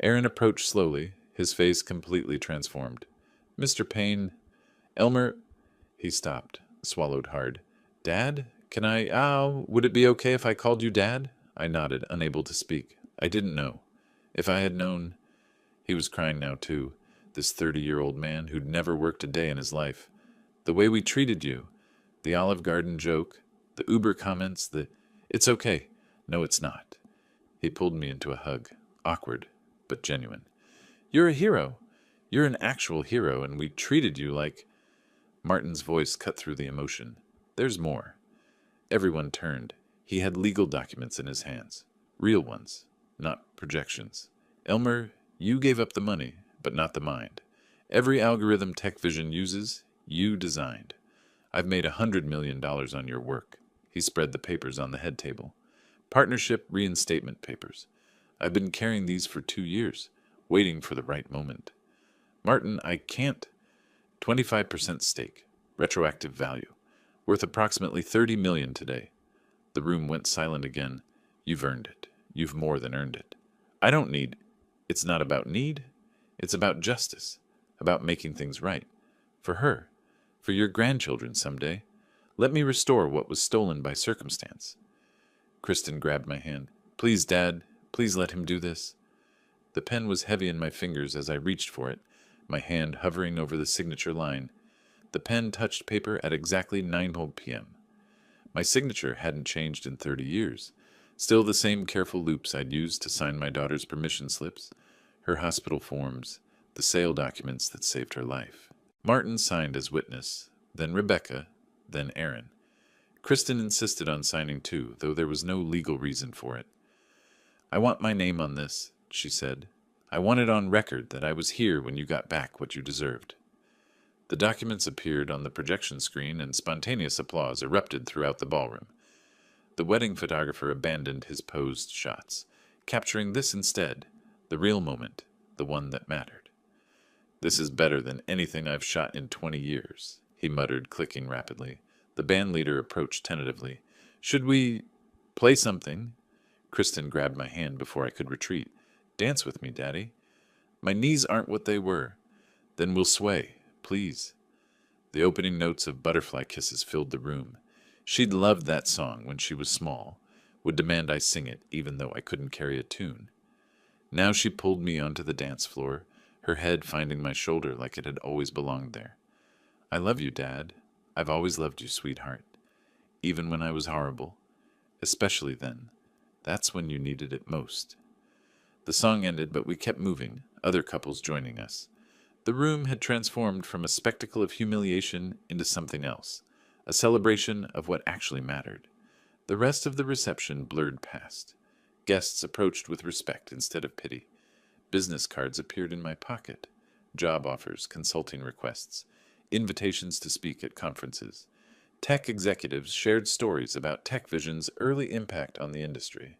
Aaron approached slowly, his face completely transformed. Mr. Payne, Elmer, he stopped, swallowed hard. Dad? Would it be okay if I called you Dad? I nodded, unable to speak. I didn't know. If I had known... He was crying now, too, this 30-year-old man who'd never worked a day in his life. The way we treated you, the Olive Garden joke, the Uber comments, it's okay. No, it's not. He pulled me into a hug, awkward, but genuine. You're a hero. You're an actual hero, and we treated you like... Martin's voice cut through the emotion. There's more. Everyone turned. He had legal documents in his hands. Real ones, not projections. Elmer, you gave up the money, but not the mind. Every algorithm Tech Vision uses, you designed. I've made $100 million on your work. He spread the papers on the head table. Partnership reinstatement papers. I've been carrying these for 2 years, waiting for the right moment. Martin, I can't. 25% stake, retroactive value, worth approximately $30 million today. The room went silent again. You've earned it. You've more than earned it. I don't need... It's not about need. It's about justice, about making things right. For her, for your grandchildren someday. Let me restore what was stolen by circumstance. Kristen grabbed my hand. Please, Dad, please let him do this. The pen was heavy in my fingers as I reached for it, my hand hovering over the signature line. The pen touched paper at exactly 9 p.m. My signature hadn't changed in 30 years. Still the same careful loops I'd used to sign my daughter's permission slips, her hospital forms, the sale documents that saved her life. Martin signed as witness, then Rebecca, then Aaron. Kristen insisted on signing too, though there was no legal reason for it. "I want my name on this," she said. "I want it on record that I was here when you got back what you deserved." The documents appeared on the projection screen and spontaneous applause erupted throughout the ballroom. The wedding photographer abandoned his posed shots, capturing this instead, the real moment, the one that mattered. "This is better than anything I've shot in 20 years, he muttered, clicking rapidly. The band leader approached tentatively. "Should we play something?" Kristen grabbed my hand before I could retreat. "Dance with me, Daddy." "My knees aren't what they were." "Then we'll sway, please." The opening notes of Butterfly Kisses filled the room. She'd loved that song when she was small, would demand I sing it even though I couldn't carry a tune. Now she pulled me onto the dance floor, her head finding my shoulder like it had always belonged there. "I love you, Dad. I've always loved you, sweetheart. Even when I was horrible. Especially then. That's when you needed it most." The song ended, but we kept moving, other couples joining us. The room had transformed from a spectacle of humiliation into something else, a celebration of what actually mattered. The rest of the reception blurred past. Guests approached with respect instead of pity. Business cards appeared in my pocket. Job offers, consulting requests, invitations to speak at conferences. Tech executives shared stories about TechVision's early impact on the industry.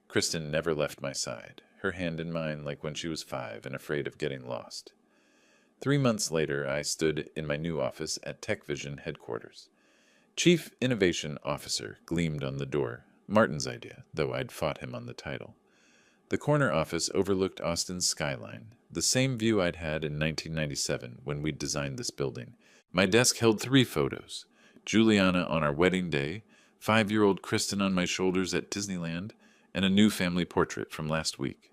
Kristen never left my side, her hand in mine like when she was 5 and afraid of getting lost. 3 months later, I stood in my new office at TechVision headquarters. Chief Innovation Officer gleamed on the door, Martin's idea, though I'd fought him on the title. The corner office overlooked Austin's skyline, the same view I'd had in 1997 when we'd designed this building. My desk held 3 photos: Juliana on our wedding day, 5-year-old Kristen on my shoulders at Disneyland, and a new family portrait from last week.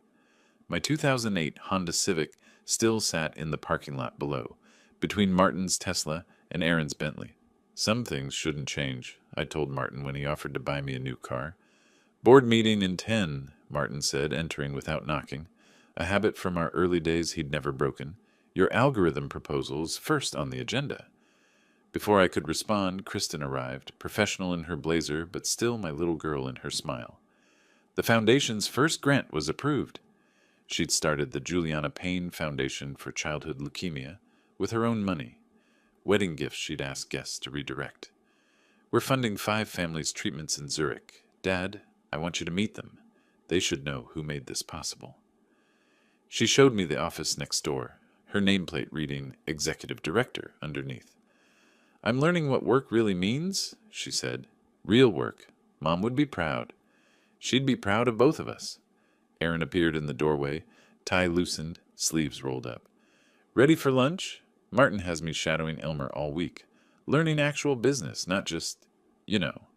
My 2008 Honda Civic still sat in the parking lot below, between Martin's Tesla and Aaron's Bentley. "Some things shouldn't change," I told Martin when he offered to buy me a new car. "Board meeting in 10, Martin said, entering without knocking, a habit from our early days he'd never broken. "Your algorithm proposal is first on the agenda." Before I could respond, Kristen arrived, professional in her blazer, but still my little girl in her smile. The foundation's first grant was approved. She'd started the Juliana Payne Foundation for Childhood Leukemia with her own money. Wedding gifts she'd asked guests to redirect. "We're funding 5 families' treatments in Zurich. Dad, I want you to meet them. They should know who made this possible." She showed me the office next door, her nameplate reading Executive Director underneath. "I'm learning what work really means," she said. "Real work. Mom would be proud. She'd be proud of both of us." Aaron appeared in the doorway, tie loosened, sleeves rolled up. "Ready for lunch? Martin has me shadowing Elmer all week. Learning actual business, not just, you know."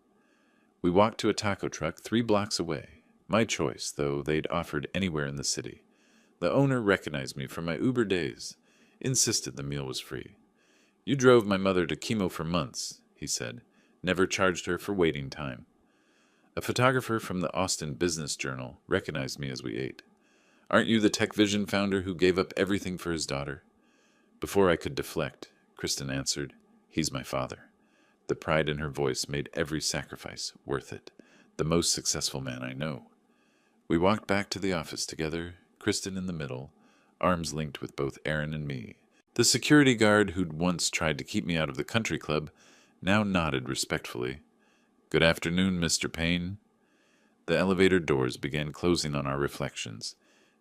We walked to a taco truck 3 blocks away. My choice, though they'd offered anywhere in the city. The owner recognized me from my Uber days, insisted the meal was free. "You drove my mother to chemo for months," he said. "Never charged her for waiting time." A photographer from the Austin Business Journal recognized me as we ate. "Aren't you the TechVision founder who gave up everything for his daughter?" Before I could deflect, Kristen answered, "He's my father." The pride in her voice made every sacrifice worth it. "The most successful man I know." We walked back to the office together, Kristen in the middle, arms linked with both Aaron and me. The security guard who'd once tried to keep me out of the country club now nodded respectfully. "Good afternoon, Mr. Payne." The elevator doors began closing on our reflections.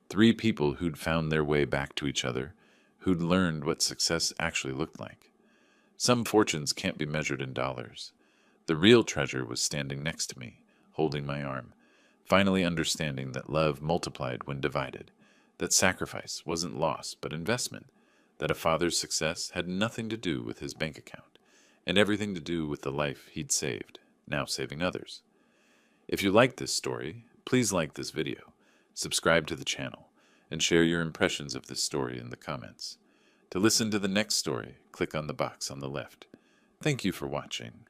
3 people who'd found their way back to each other, who'd learned what success actually looked like. Some fortunes can't be measured in dollars. The real treasure was standing next to me, holding my arm, finally understanding that love multiplied when divided, that sacrifice wasn't loss but investment, that a father's success had nothing to do with his bank account, and everything to do with the life he'd saved, now saving others. If you like this story, please like this video, subscribe to the channel, and share your impressions of this story in the comments. To listen to the next story, click on the box on the left. Thank you for watching.